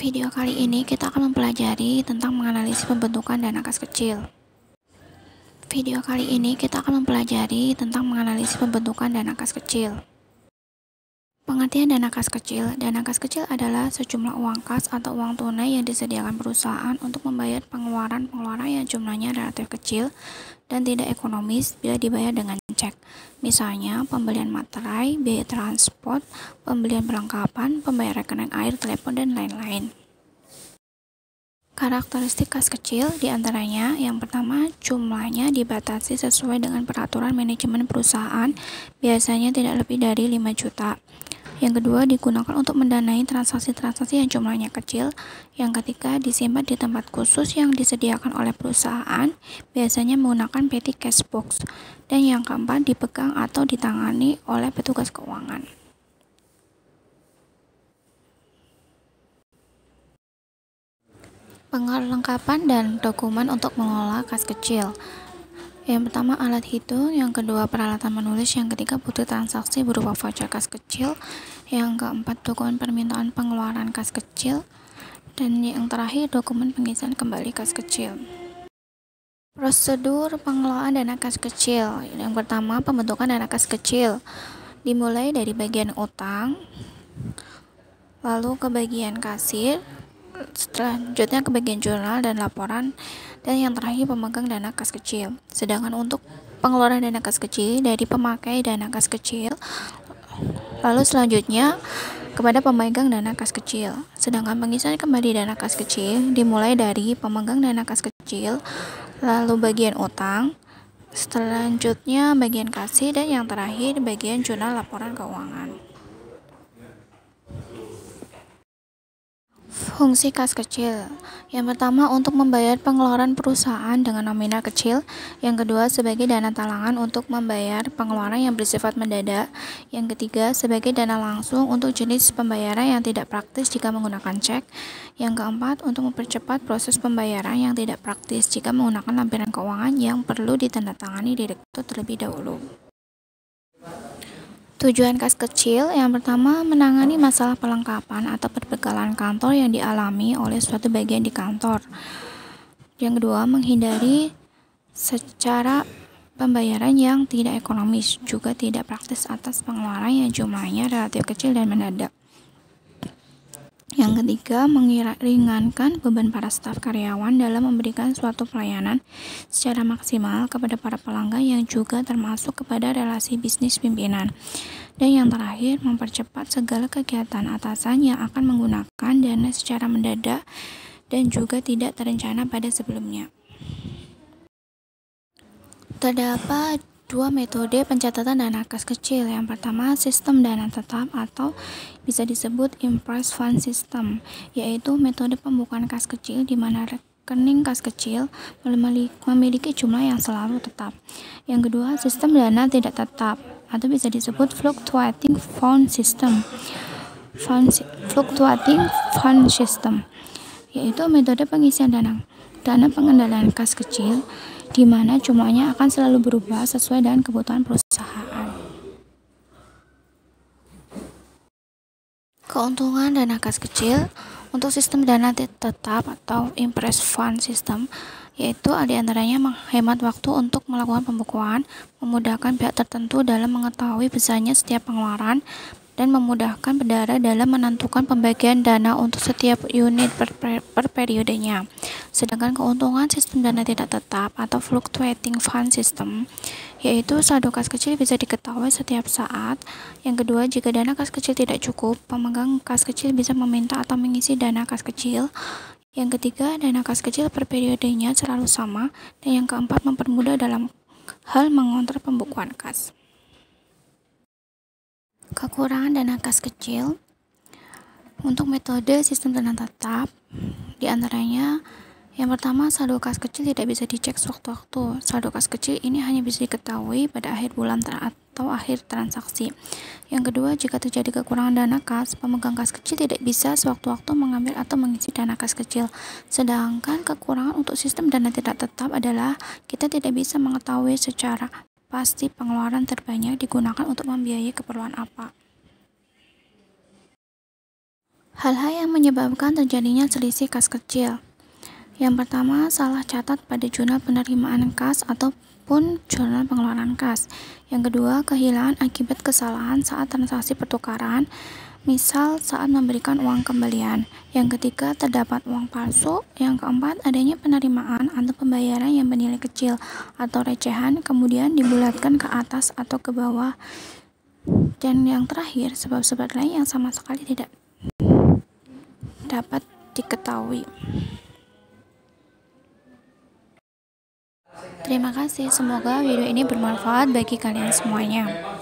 Video kali ini kita akan mempelajari tentang menganalisis pembentukan dana kas kecil. Video kali ini kita akan mempelajari tentang menganalisis pembentukan dana kas kecil. Pengertian dana kas kecil. Dana kas kecil adalah sejumlah uang kas atau uang tunai yang disediakan perusahaan untuk membayar pengeluaran yang jumlahnya relatif kecil dan tidak ekonomis bila dibayar dengan cek. Misalnya, pembelian materai, biaya transport, pembelian perlengkapan, pembayaran rekening air, telepon, dan lain-lain. Karakteristik kas kecil diantaranya yang pertama, jumlahnya dibatasi sesuai dengan peraturan manajemen perusahaan, biasanya tidak lebih dari 5 juta. Yang kedua, digunakan untuk mendanai transaksi-transaksi yang jumlahnya kecil. Yang ketiga, disimpan di tempat khusus yang disediakan oleh perusahaan, biasanya menggunakan petty cash box. Dan yang keempat, dipegang atau ditangani oleh petugas keuangan. Perlengkapan dan dokumen untuk mengelola kas kecil. Yang pertama, alat hitung. Yang kedua, peralatan menulis. Yang ketiga, bukti transaksi berupa voucher kas kecil. Yang keempat, dokumen permintaan pengeluaran kas kecil. Dan yang terakhir, dokumen pengisian kembali kas kecil. Prosedur pengelolaan dana kas kecil. Yang pertama, pembentukan dana kas kecil. Dimulai dari bagian utang, lalu ke bagian kasir, selanjutnya ke bagian jurnal dan laporan, dan yang terakhir pemegang dana kas kecil. Sedangkan untuk pengeluaran dana kas kecil dari pemakai dana kas kecil, lalu selanjutnya kepada pemegang dana kas kecil. Sedangkan pengisian kembali dana kas kecil dimulai dari pemegang dana kas kecil, lalu bagian utang, selanjutnya bagian kasir, dan yang terakhir bagian jurnal laporan keuangan. Fungsi kas kecil. Yang pertama, untuk membayar pengeluaran perusahaan dengan nominal kecil. Yang kedua, sebagai dana talangan untuk membayar pengeluaran yang bersifat mendadak. Yang ketiga, sebagai dana langsung untuk jenis pembayaran yang tidak praktis jika menggunakan cek. Yang keempat, untuk mempercepat proses pembayaran yang tidak praktis jika menggunakan lampiran keuangan yang perlu ditandatangani direktur terlebih dahulu. Tujuan kas kecil yang pertama, menangani masalah perlengkapan atau perbekalan kantor yang dialami oleh suatu bagian di kantor. Yang kedua, menghindari secara pembayaran yang tidak ekonomis, juga tidak praktis atas pengeluaran yang jumlahnya relatif kecil dan mendadak. Yang ketiga, meringankan beban para staf karyawan dalam memberikan suatu pelayanan secara maksimal kepada para pelanggan yang juga termasuk kepada relasi bisnis pimpinan. Dan yang terakhir, mempercepat segala kegiatan atasan yang akan menggunakan dana secara mendadak dan juga tidak terencana pada sebelumnya. Terdapat dua metode pencatatan dana kas kecil. Yang pertama, sistem dana tetap atau bisa disebut impress fund system, yaitu metode pembukaan kas kecil di mana rekening kas kecil memiliki jumlah yang selalu tetap. Yang kedua, sistem dana tidak tetap atau bisa disebut fluctuating fund system. Yaitu metode pengisian dana pengendalian kas kecil di mana jumlahnya akan selalu berubah sesuai dengan kebutuhan perusahaan. Keuntungan dana kas kecil untuk sistem dana tetap atau impress fund system yaitu diantaranya menghemat waktu untuk melakukan pembukuan, memudahkan pihak tertentu dalam mengetahui besarnya setiap pengeluaran, dan memudahkan bendahara dalam menentukan pembagian dana untuk setiap unit per periodenya. Sedangkan keuntungan sistem dana tidak tetap atau fluctuating fund system yaitu saldo kas kecil bisa diketahui setiap saat. Yang kedua, jika dana kas kecil tidak cukup, pemegang kas kecil bisa meminta atau mengisi dana kas kecil. Yang ketiga, dana kas kecil per periodenya selalu sama. Dan yang keempat, mempermudah dalam hal mengontrol pembukuan kas. Kekurangan dana kas kecil untuk metode sistem dana tetap diantaranya yang pertama, saldo kas kecil tidak bisa dicek sewaktu-waktu. Saldo kas kecil ini hanya bisa diketahui pada akhir bulan atau akhir transaksi. Yang kedua, jika terjadi kekurangan dana kas, pemegang kas kecil tidak bisa sewaktu-waktu mengambil atau mengisi dana kas kecil. Sedangkan kekurangan untuk sistem dana tidak tetap adalah kita tidak bisa mengetahui secara pasti pengeluaran terbanyak digunakan untuk membiayai keperluan apa. Hal-hal yang menyebabkan terjadinya selisih kas kecil. Yang pertama, salah catat pada jurnal penerimaan kas ataupun jurnal pengeluaran kas. Yang kedua, kehilangan akibat kesalahan saat transaksi pertukaran, misal saat memberikan uang kembalian. Yang ketiga, terdapat uang palsu. Yang keempat, adanya penerimaan atau pembayaran yang bernilai kecil atau recehan, kemudian dibulatkan ke atas atau ke bawah. Dan yang terakhir, sebab-sebab lain yang sama sekali tidak dapat diketahui. Terima kasih, semoga video ini bermanfaat bagi kalian semuanya.